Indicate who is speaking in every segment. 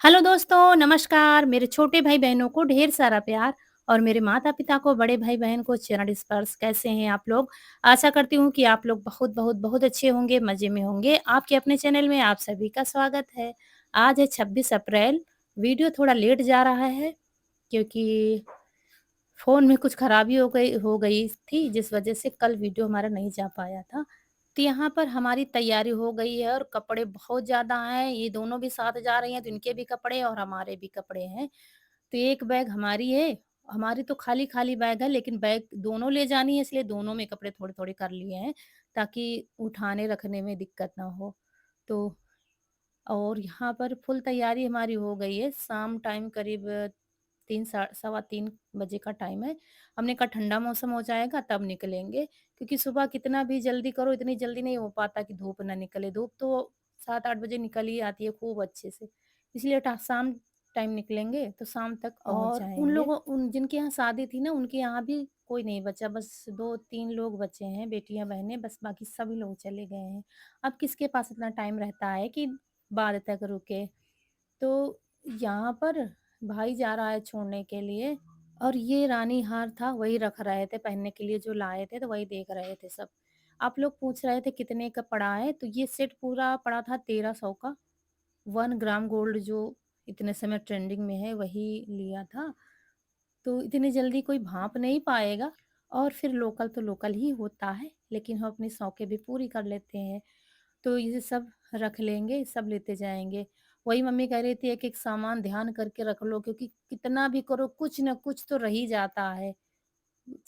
Speaker 1: Hello दोस्तों, नमस्कार। मेरे छोटे भाई-बहनों को ढेर सारा प्यार और मेरे माता-पिता को, बड़े भाई-बहन को चरण स्पर्श। कैसे हैं आप लोग? आशा करती हूँ कि आप लोग बहुत, बहुत, बहुत अच्छे होंगे, मज़े में होंगे। आपके अपने चैनल में आप सभी का स्वागत है। आज है 26 अप्रैल। वीडियो थोड़ा लेट जा रहा है क्योंकि फ़ोन में कुछ खराबी हो गई थी, जिस वज़ह से कल वीडियो हमारा नहीं जा पाया था। तो यहाँ पर हमारी तैयारी हो गई है और कपड़े बहुत ज़्यादा हैं, ये दोनों भी साथ जा रही हैं, तो इनके भी कपड़े और हमारे भी कपड़े हैं। तो एक बैग हमारी है, हमारी तो खाली-खाली बैग है, लेकिन बैग दोनों ले जानी है, इसलिए दोनों में कपड़े थोड़े-थोड़े कर लिए हैं, ताकि उठाने-रखने में दिक्कत ना हो। तो और यहाँ पर फुल तैयारी हमारी हो गई है। शाम टाइम करीब 3 सवा 3 बजे का टाइम है। हमने कहा ठंडा मौसम हो जाएगा तब निकलेंगे, क्योंकि सुबह कितना भी जल्दी करो इतनी जल्दी नहीं हो पाता कि धूप ना निकले। धूप तो 7-8 बजे निकल ही आती है खूब अच्छे से। इसलिए शाम टाइम निकलेंगे तो शाम तक पहुँच जाएँगे। उन जिनके यहाँ शादी थी ना उनके यहाँ भी कोई नहीं बचा, बस 2-3 लोग बचे हैं, बेटियाँ-बहनें, बस बाकी सभी लोग चले गए हैं। अब किसके पास इतना टाइम रहता है कि बाद तक रुके। तो यहाँ पर भाई जा रहा है छोड़ने के लिए और ये रानी हार था, वही रख रहे थे पहनने के लिए, जो लाए थे तो वही देख रहे थे सब। आप लोग पूछ रहे थे कितने का पड़ा है, तो ये सेट पूरा पड़ा था 1300 का। 1 ग्राम गोल्ड जो इतने समय ट्रेंडिंग में है वही लिया था। तो इतनी जल्दी कोई भाँप नहीं पाएगा और फिर लोकल तो लोकल ही होता है, लेकिन हम अपनी शौकें भी पूरी कर लेते हैं। तो ये सब रख लेंगे, सब लेते जाएँगे। वही मम्मी कह रही थी एक-एक सामान ध्यान करके रख लो, क्योंकि कितना भी करो कुछ न कुछ तो रह ही जाता है।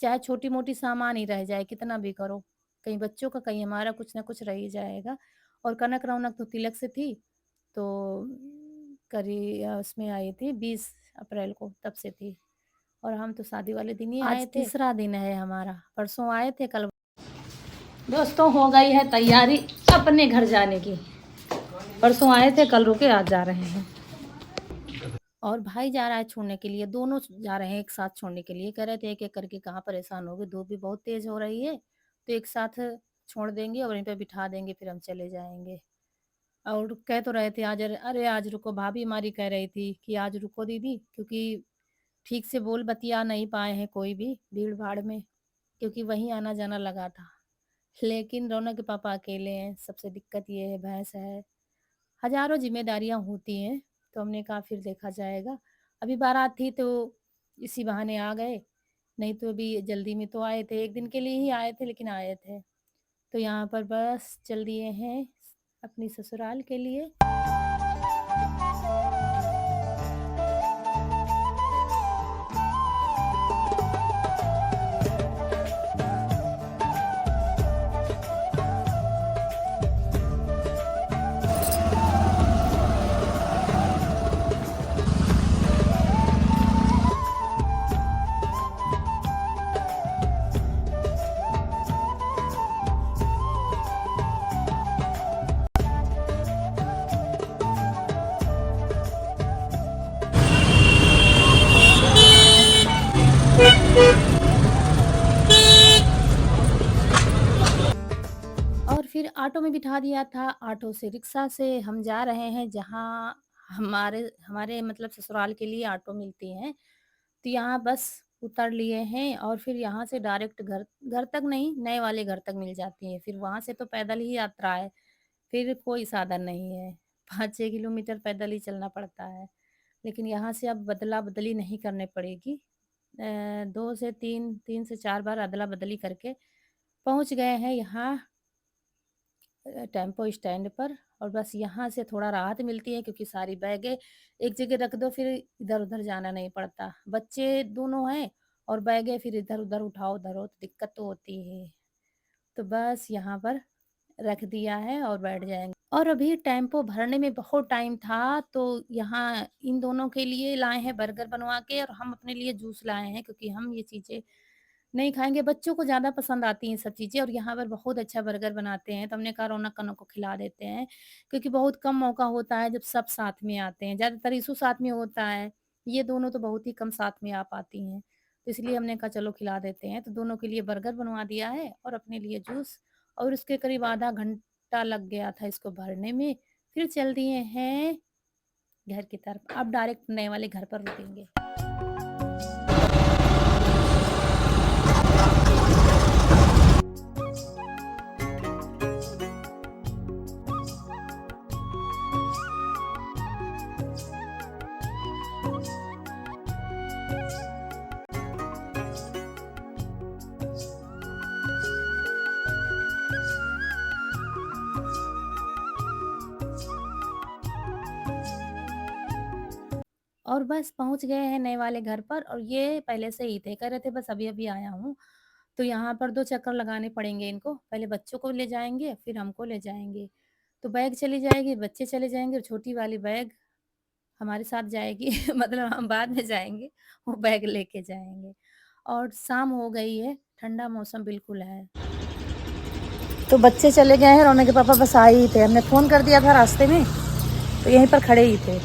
Speaker 1: चाहे छोटी-मोटी सामान ही रह जाए, कितना भी करो। कहीं बच्चों का, कहीं हमारा, कुछ न कुछ रह ही जाएगा। और कनक-रौनक तो तिलक से थी, तो उसमें आई थी 20 अप्रैल को, तब से थी। और हम तो शादी वाले दिन ही आए थे। आज तीसरा दिन है हमारा, परसों आए थे, कल। दोस्तों हो गई है तैयारी अपने घर जाने की। परसों आए थे, कल रुके, आज जा रहे हैं। और भाई जा रहा है छोड़ने के लिए, दोनों जा रहे हैं एक साथ छोड़ने के लिए। कह रहे थे एक-एक करके कहाँ परेशान होगे, धूप भी बहुत तेज़ हो रही है, तो एक साथ छोड़ देंगे और वहीं पे बिठा देंगे, फिर हम चले जाएँगे। और कह तो रहे थे आज, अरे आज रुको, भाभी हमारी कह रही थी कि आज रुको दीदी, क्योंकि ठीक से बोल बतिया नहीं पाए हैं कोई भी भीड़-भाड़ में, क्योंकि वहीं आना-जाना लगा था। लेकिन रौनक के पापा अकेले हैं, सबसे दिक्कत ये है, भैंस है, हज़ारों ज़िम्मेदारियाँ होती हैं, तो हमने कहा फिर देखा जाएगा। अभी बारात थी तो इसी बहाने आ गए, नहीं तो अभी जल्दी में तो आए थे, 1 दिन के लिए ही आए थे, लेकिन आए थे। तो यहाँ पर बस चल दिए हैं अपनी ससुराल के लिए। और फिर ऑटो में बिठा दिया था, ऑटो से, रिक्शा से हम जा रहे हैं जहाँ हमारे हमारे मतलब ससुराल के लिए ऑटो मिलती हैं। तो यहाँ बस उतर लिए हैं और फिर यहाँ से डायरेक्ट घर घर तक नहीं, नए वाले घर तक मिल जाती हैं। फिर वहाँ से तो पैदल ही यात्रा है, फिर कोई साधन नहीं है। 5-6 किलोमीटर पैदल ही चलना पड़ता है। लेकिन यहाँ से अब बदला-बदली नहीं करनी पड़ेगी। 2 से 3, 3 से 4 बार अदला-बदली करके पहुँच गए हैं यहाँ टेम्पो स्टैंड पर। और बस यहाँ से थोड़ा राहत मिलती है, क्योंकि सारी बैगें एक जगह रख दो, फिर इधर-उधर जाना नहीं पड़ता। बच्चे दोनों हैं और बैगें फिर इधर-उधर उठाओ धरो, तो दिक्कत तो होती है। तो बस यहाँ पर रख दिया है और बैठ जाएँगे। और अभी टेम्पो भरने में बहुत टाइम था, तो यहाँ इन दोनों के लिए लाए हैं बर्गर बनवा के, और हम अपने लिए जूस लाए हैं, क्योंकि हम ये चीज़ें नहीं खाएँगे। बच्चों को ज़्यादा पसंद आती हैं सब चीज़ें, और यहाँ पर बहुत अच्छा बर्गर बनाते हैं, तो हमने कहा रौनक-अनों को खिला देते हैं, क्योंकि बहुत कम मौका होता है जब सब साथ में आते हैं, ज़्यादातर इशू साथ में होता है, ये दोनों तो बहुत ही कम साथ में आ पाती हैं। तो इसलिए हमने कहा चलो खिला देते हैं, तो दोनों के लिए बर्गर बनवा दिया है और अपने लिए जूस। और उसके करीब आधा घंटा लग गया था इसको भरने में। फिर चल दिए हैं घर की तरफ। अब डायरेक्ट नए वाले घर पर रुकेंगे। और बस पहुँच गए हैं नए वाले घर पर, और ये पहले से ही थे, कह रहे थे बस अभी-अभी आया हूँ। तो यहाँ पर 2 चक्कर लगाने पड़ेंगे इनको, पहले बच्चों को ले जाएँगे, फिर हमको ले जाएँगे। तो बैग चली जाएगी, बच्चे चले जाएँगे और छोटी वाली बैग हमारे साथ जाएगी मतलब हम बाद में जाएँगे, वो बैग लेके जाएँगे। और शाम हो गई है, ठंडा मौसम बिल्कुल है। तो बच्चे चले गए हैं, रोने के पापा बस आए ही थे, हमने फ़ोन कर दिया था रास्ते में, तो यहीं पर खड़े ही थे।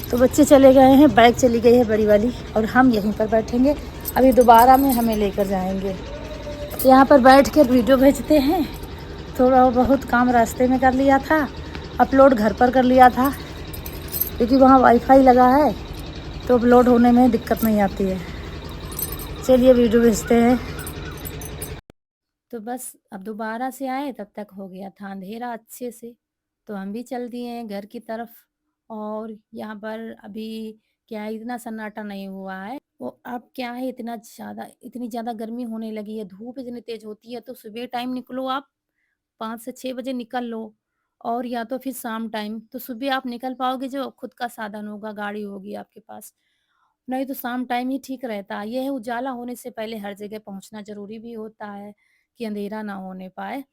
Speaker 1: तो बच्चे चले गए हैं, बाइक चली गई है बड़ी वाली, और हम यहीं पर बैठेंगे। अभी दोबारा में हमें लेकर जाएंगे। तो यहाँ पर बैठ कर वीडियो भेजते हैं। थोड़ा बहुत काम रास्ते में कर लिया था, अपलोड घर पर कर लिया था, क्योंकि वहाँ वाईफाई लगा है तो अपलोड होने में दिक्कत नहीं आती है। चलिए वीडियो भेजते हैं। तो बस अब दोबारा से आए, तब तक हो गया था अंधेरा अच्छे से, तो हम भी चल दिए हैं घर की तरफ। और यहाँ पर अभी क्या है, इतना सन्नाटा नहीं हुआ है। वो अब क्या है, इतनी ज़्यादा गर्मी होने लगी है, धूप इतनी तेज़ होती है, तो सुबह टाइम निकलो आप, 5 से 6 बजे निकल लो, और या तो फिर शाम टाइम। तो सुबह आप निकल पाओगे जो खुद का साधन होगा, गाड़ी होगी आपके पास। नहीं तो शाम टाइम ही ठीक रहता है। ये है, उजाला होने से पहले हर जगह पहुँचना ज़रूरी भी होता है कि अंधेरा ना होने पाए।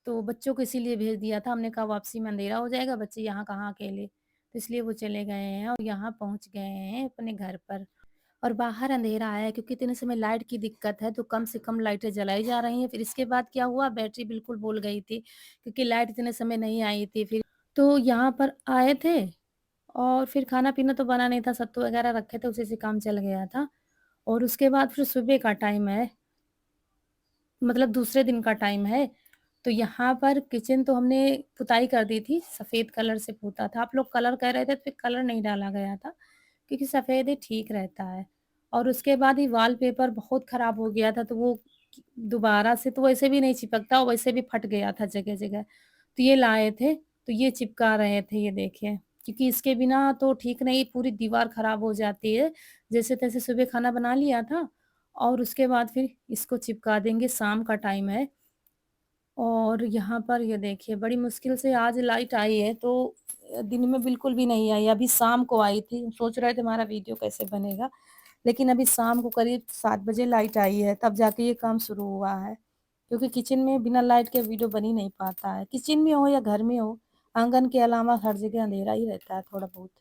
Speaker 1: तो बच्चों को इसीलिए भेज दिया था, हमने कहा वापसी में अंधेरा हो जाएगा, बच्चे यहाँ कहाँ अकेले। तो इसलिए वो चले गए हैं और यहाँ पहुँच गए हैं अपने घर पर। और बाहर अंधेरा है, क्योंकि इतने समय लाइट की दिक्कत है, तो कम से कम लाइटें जलाई जा रही हैं। फिर इसके बाद क्या हुआ, बैटरी बिल्कुल बोल गई थी, क्योंकि लाइट इतने समय नहीं आई थी। फिर तो यहाँ पर आए थे, और फिर खाना-पीना तो बना नहीं था, सत्तू वगैरह रखे थे, उसी से काम चल गया था। और उसके बाद फिर सुबह का टाइम है, मतलब दूसरे दिन का टाइम है। तो यहाँ पर किचन तो हमने पुताई कर दी थी, सफ़ेद कलर से पोता था। आप लोग कलर कह रहे थे, तो फिर कलर नहीं डाला गया था, क्योंकि सफ़ेद ही ठीक रहता है। और उसके बाद ही वॉलपेपर बहुत ख़राब हो गया था, तो वो दोबारा से तो वैसे भी नहीं चिपकता, और वैसे भी फट गया था जगह-जगह। तो ये लाए थे, तो ये चिपका रहे थे, ये देखिए। क्योंकि इसके बिना तो ठीक नहीं, पूरी दीवार ख़राब हो जाती है। जैसे-तैसे सुबह खाना बना लिया था, और उसके बाद फिर इसको चिपका देंगे, शाम का टाइम है। और यहाँ पर ये देखिए, बड़ी मुश्किल से आज लाइट आई है, तो दिन में बिल्कुल भी नहीं आई, अभी शाम को आई थी। सोच रहे थे हमारा वीडियो कैसे बनेगा, लेकिन अभी शाम को करीब 7 बजे लाइट आई है, तब जाके ये काम शुरू हुआ है। क्योंकि किचन में बिना लाइट के वीडियो बन ही नहीं पाता है। किचन में हो या घर में हो, आँगन के अलावा हर जगह अंधेरा ही रहता है थोड़ा बहुत।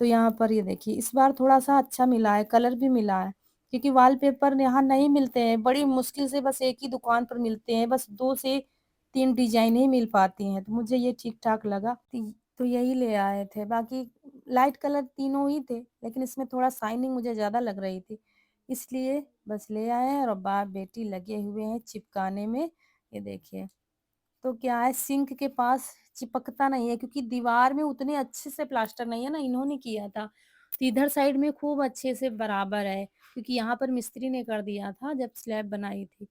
Speaker 1: तो यहाँ पर ये देखिए, इस बार थोड़ा-सा अच्छा मिला है, कलर भी मिला है, क्योंकि वॉलपेपर यहाँ नहीं मिलते हैं, बड़ी मुश्किल से बस एक ही दुकान पर मिलते हैं, बस 2 से 3 डिज़ाइन ही मिल पाती हैं, तो मुझे ये ठीक-ठाक लगा, तो यही ले आए थे। बाकी लाइट कलर तीनों ही थे, लेकिन इसमें थोड़ा शाइनिंग मुझे ज़्यादा लग रही थी, इसलिए बस ले आए हैं, और बाप-बेटी लगे हुए हैं चिपकाने में। ये देखिए। तो क्या है, सिंक के पास चिपकता नहीं है, क्योंकि दीवार में उतने अच्छे से प्लास्टर नहीं है ना, इन्होंने किया था। तो इधर साइड में खूब अच्छे से बराबर है, क्योंकि यहाँ पर मिस्त्री ने कर दिया था जब स्लैब बनाई थी।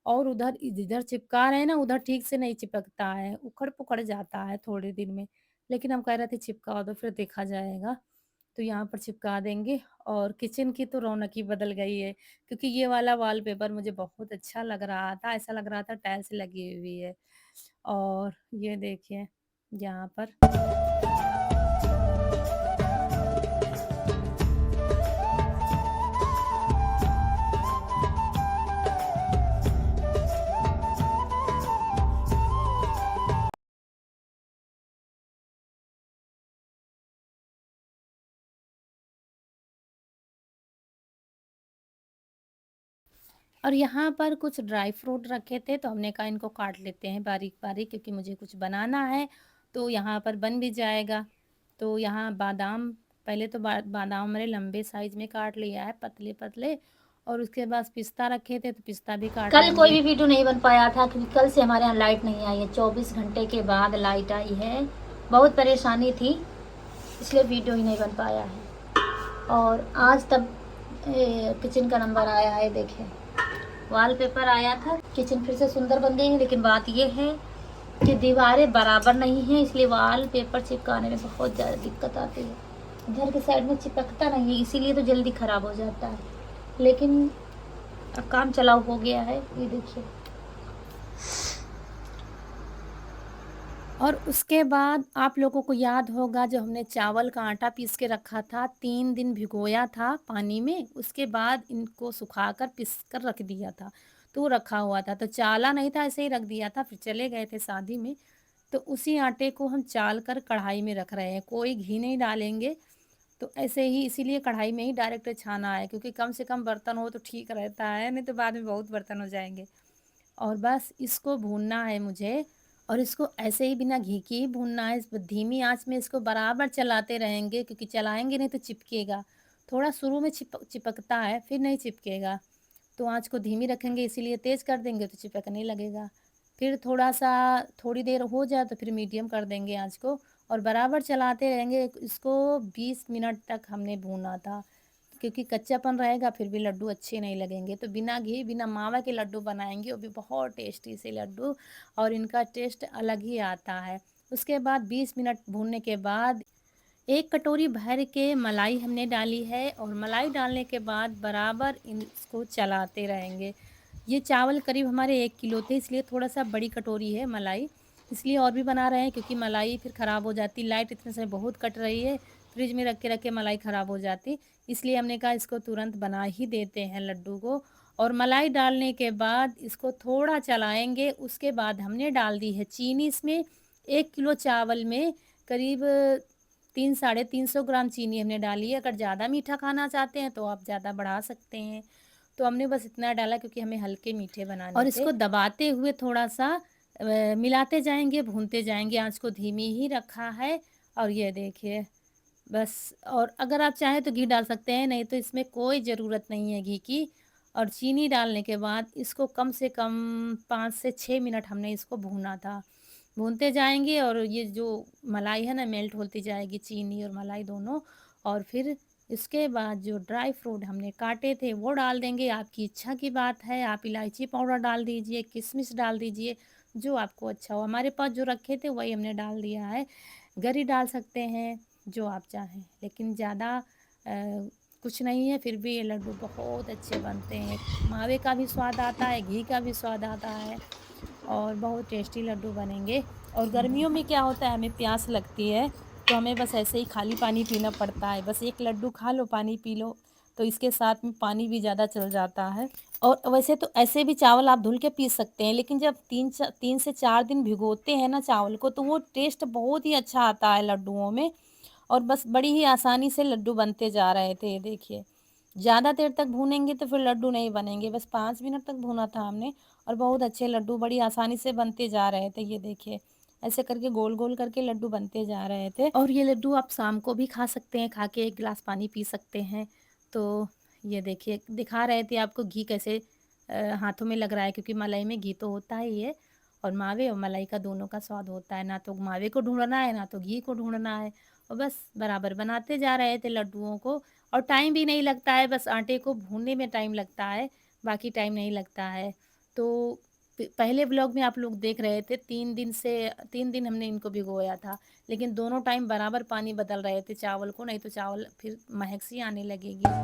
Speaker 1: और उधर जिधर चिपका रहे हैं ना, उधर ठीक से नहीं चिपकता है, उखड़-पुखड़ जाता है थोड़े दिन में। लेकिन हम कह रहे थे चिपका दो, फिर देखा जाएगा। तो यहाँ पर चिपका देंगे। और किचन की तो रौनक ही बदल गई है, क्योंकि ये वाला वॉलपेपर मुझे बहुत अच्छा लग रहा था, ऐसा लग रहा था टाइल्स लगी हुई है। और ये देखिए यहाँ पर। और यहाँ पर कुछ ड्राई फ्रूट रखे थे, तो हमने कहा इनको काट लेते हैं बारीक-बारीक, क्योंकि मुझे कुछ बनाना है, तो यहाँ पर बन भी जाएगा। तो यहाँ बादाम, पहले तो बादाम मैंने लंबे साइज़ में काट लिया है, पतले-पतले, और उसके बाद पिस्ता रखे थे, तो पिस्ता भी काट
Speaker 2: कल कोई
Speaker 1: लेंगे।
Speaker 2: भी वीडियो नहीं बन पाया था, क्योंकि कल से हमारे यहाँ लाइट नहीं आई है। 24 घंटे के बाद लाइट आई है, बहुत परेशानी थी। इसलिए वीडियो ही नहीं बन पाया है। और आज तब किचन का नंबर आया है, देखिए वॉलपेपर आया था। किचन फिर से सुंदर बन गई है, लेकिन बात ये है कि दीवारें बराबर नहीं है, इसलिए वॉलपेपर चिपकाने में बहुत ज़्यादा दिक्कत आती है। घर के साइड में चिपकता नहीं है, इसीलिए तो जल्दी ख़राब हो जाता है। लेकिन अब काम चलाऊ हो गया है, ये देखिए।
Speaker 1: और उसके बाद आप लोगों को याद होगा जो हमने चावल का आटा पीस के रखा था, 3 दिन भिगोया था पानी में, उसके बाद इनको सुखाकर पीस कर रख दिया था। तो वो रखा हुआ था, तो चाला नहीं था, ऐसे ही रख दिया था। फिर चले गए थे शादी में, तो उसी आटे को हम चाल कर कढ़ाई में रख रहे हैं। कोई घी नहीं डालेंगे, तो ऐसे ही इसीलिए कढ़ाई में ही डायरेक्ट छाना है, क्योंकि कम से कम बर्तन हो तो ठीक रहता है, नहीं तो बाद में बहुत बर्तन हो जाएंगे। और बस इसको भूनना है मुझे, और इसको ऐसे ही बिना घी के ही भूनना है। इस धीमी आंच में इसको बराबर चलाते रहेंगे, क्योंकि चलाएंगे नहीं तो चिपकेगा। थोड़ा शुरू में चिपकता है, फिर नहीं चिपकेगा। तो आंच को धीमी रखेंगे, इसीलिए तेज़ कर देंगे तो चिपकने लगेगा। फिर थोड़ी देर हो जाए तो फिर मीडियम कर देंगे आंच को, और बराबर चलाते रहेंगे। इसको 20 मिनट तक हमने भूना था, क्योंकि कच्चापन रहेगा फिर भी लड्डू अच्छे नहीं लगेंगे। तो बिना घी बिना मावा के लड्डू बनाएंगे, वो भी बहुत टेस्टी से लड्डू, और इनका टेस्ट अलग ही आता है। उसके बाद 20 मिनट भूनने के बाद 1 कटोरी भर के मलाई हमने डाली है, और मलाई डालने के बाद बराबर इसको चलाते रहेंगे। ये चावल करीब हमारे 1 किलो थे, इसलिए थोड़ा-सा बड़ी कटोरी है मलाई, इसलिए और भी बना रहे हैं, क्योंकि मलाई फिर ख़राब हो जाती। लाइट इतने से बहुत कट रही है, फ्रिज में रख के मलाई ख़राब हो जाती, इसलिए हमने कहा इसको तुरंत बना ही देते हैं लड्डू को। और मलाई डालने के बाद इसको थोड़ा चलाएँगे, उसके बाद हमने डाल दी है चीनी इसमें। 1 किलो चावल में करीब 3 साढ़े 300 ग्राम चीनी हमने डाली है। अगर ज़्यादा मीठा खाना चाहते हैं तो आप ज़्यादा बढ़ा सकते हैं। तो हमने बस इतना डाला, क्योंकि हमें हल्के मीठे बनाने थे। और इसको दबाते हुए थोड़ा-सा मिलाते जाएँगे, भूनते जाएँगे, आँच को धीमी ही रखा है। और ये देखिए बस। और अगर आप चाहें तो घी डाल सकते हैं, नहीं तो इसमें कोई ज़रूरत नहीं है घी की। और चीनी डालने के बाद इसको कम से कम 5 से 6 मिनट हमने इसको भूना था। भूनते जाएँगे, और ये जो मलाई है ना, मेल्ट होती जाएगी, चीनी और मलाई दोनों। और फिर इसके बाद जो ड्राई फ्रूट हमने काटे थे वो डाल देंगे। आपकी इच्छा की बात है, आप इलायची पाउडर डाल दीजिए, किशमिश डाल दीजिए, जो आपको अच्छा हो। हमारे पास जो रखे थे वही हमने डाल दिया है। गरी डाल सकते हैं, जो आप चाहें, लेकिन ज़्यादा कुछ नहीं है, फिर भी ये लड्डू बहुत अच्छे बनते हैं। मावे का भी स्वाद आता है, घी का भी स्वाद आता है, और बहुत टेस्टी लड्डू बनेंगे। और गर्मियों में क्या होता है, हमें प्यास लगती है, तो हमें बस ऐसे ही खाली पानी पीना पड़ता है। बस एक लड्डू खा लो, पानी पी लो, तो इसके साथ में पानी भी ज़्यादा चल जाता है। और वैसे तो ऐसे भी चावल आप धुल के पी सकते हैं, लेकिन जब 3 से 4 दिन भिगोते हैं ना चावल को, तो वो टेस्ट बहुत ही अच्छा आता है लड्डुओं में। और बस बड़ी ही आसानी से लड्डू बनते जा रहे थे, ये देखिए। ज़्यादा देर तक भूनेंगे तो फिर लड्डू नहीं बनेंगे, बस 5 मिनट तक भूना था हमने, और बहुत अच्छे लड्डू बड़ी आसानी से बनते जा रहे थे, ये देखिए। ऐसे करके गोल-गोल करके लड्डू बनते जा रहे थे, और ये लड्डू आप शाम को भी खा सकते हैं, खा के 1 गिलास पानी पी सकते हैं। तो ये देखिए, दिखा रहे थे आपको घी कैसे हाथों में लग रहा है, क्योंकि मलाई में घी तो होता ही है, और मावे और मलाई का दोनों का स्वाद होता है। ना तो मावे को ढूँढना है, ना तो घी को ढूँढना है, और बस बराबर बनाते जा रहे थे लड्डुओं को। और टाइम भी नहीं लगता है, बस आटे को भूनने में टाइम लगता है, बाकी टाइम नहीं लगता है। तो पहले व्लॉग में आप लोग देख रहे थे 3 दिन हमने इनको भिगोया था, लेकिन दोनों टाइम बराबर पानी बदल रहे थे चावल को, नहीं तो चावल फिर महक सी आने लगेगी।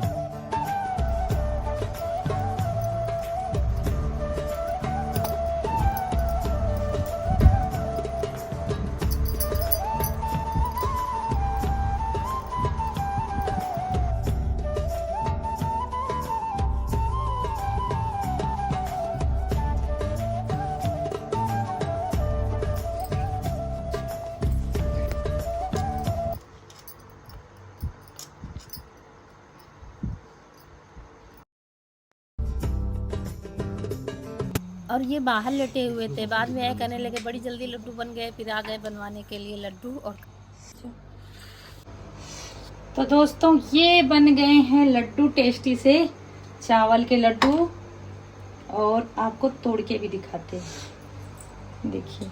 Speaker 1: और ये बाहर लेटे हुए थे, बाद में आए कहने लगे बड़ी जल्दी लड्डू बन गए, फिर आ गए बनवाने के लिए लड्डू। और तो दोस्तों, ये बन गए हैं लड्डू टेस्टी से चावल के लड्डू, और आपको तोड़ के भी दिखाते हैं। देखिए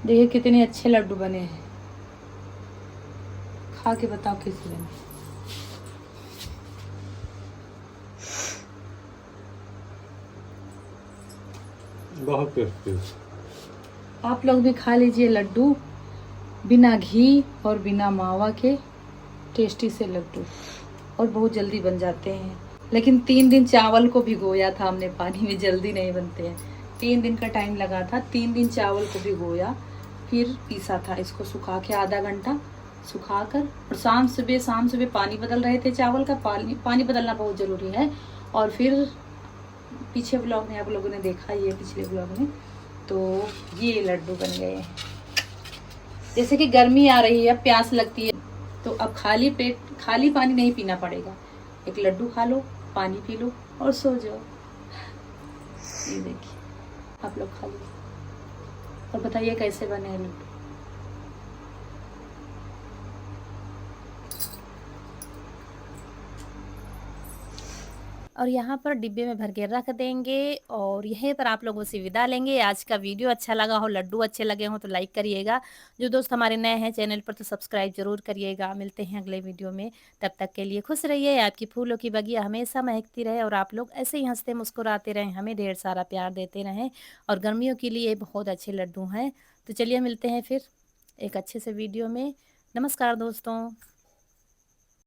Speaker 1: देखिए कितने अच्छे लड्डू बने हैं।
Speaker 3: खा के बताओ कैसे बने।
Speaker 4: बहुत टेस्टी।
Speaker 3: आप लोग भी खा लीजिए लड्डू, बिना घी और बिना मावा के टेस्टी से लड्डू, और बहुत जल्दी बन जाते हैं। लेकिन 3 दिन चावल को भिगोया था हमने पानी में, जल्दी नहीं बनते हैं। 3 दिन का टाइम लगा था। 3 दिन चावल को भिगोया, फिर पीसा था इसको सुखा के, आधा घंटा सुखा कर। और शाम सुबह पानी बदल रहे थे चावल का। पानी बदलना बहुत ज़रूरी है। और फिर पीछे ब्लॉग में आप लोगों ने देखा ही है, पिछले ब्लॉग में। तो ये लड्डू बन गए हैं। जैसे कि गर्मी आ रही है, प्यास लगती है, तो अब खाली पेट खाली पानी नहीं पीना पड़ेगा। एक लड्डू खा लो, पानी पी लो और सो जाओ। ये देखिए, आप लोग खा लीजिए और बताइए कैसे बने हैं लड्डू।
Speaker 1: और यहाँ पर डिब्बे में भर के रख देंगे और यहीं पर आप लोगों से विदा लेंगे। आज का वीडियो अच्छा लगा हो, लड्डू अच्छे लगे हों तो लाइक करिएगा। जो दोस्त हमारे नए हैं चैनल पर तो सब्सक्राइब जरूर करिएगा। मिलते हैं अगले वीडियो में, तब तक के लिए खुश रहिए। आपकी फूलों की बगिया हमेशा महकती रहे और आप लोग ऐसे ही हंसते मुस्कुराते रहें, हमें ढेर सारा प्यार देते रहें। और गर्मियों के लिए बहुत अच्छे लड्डू हैं। तो चलिए मिलते हैं फिर एक अच्छे से वीडियो में। नमस्कार दोस्तों।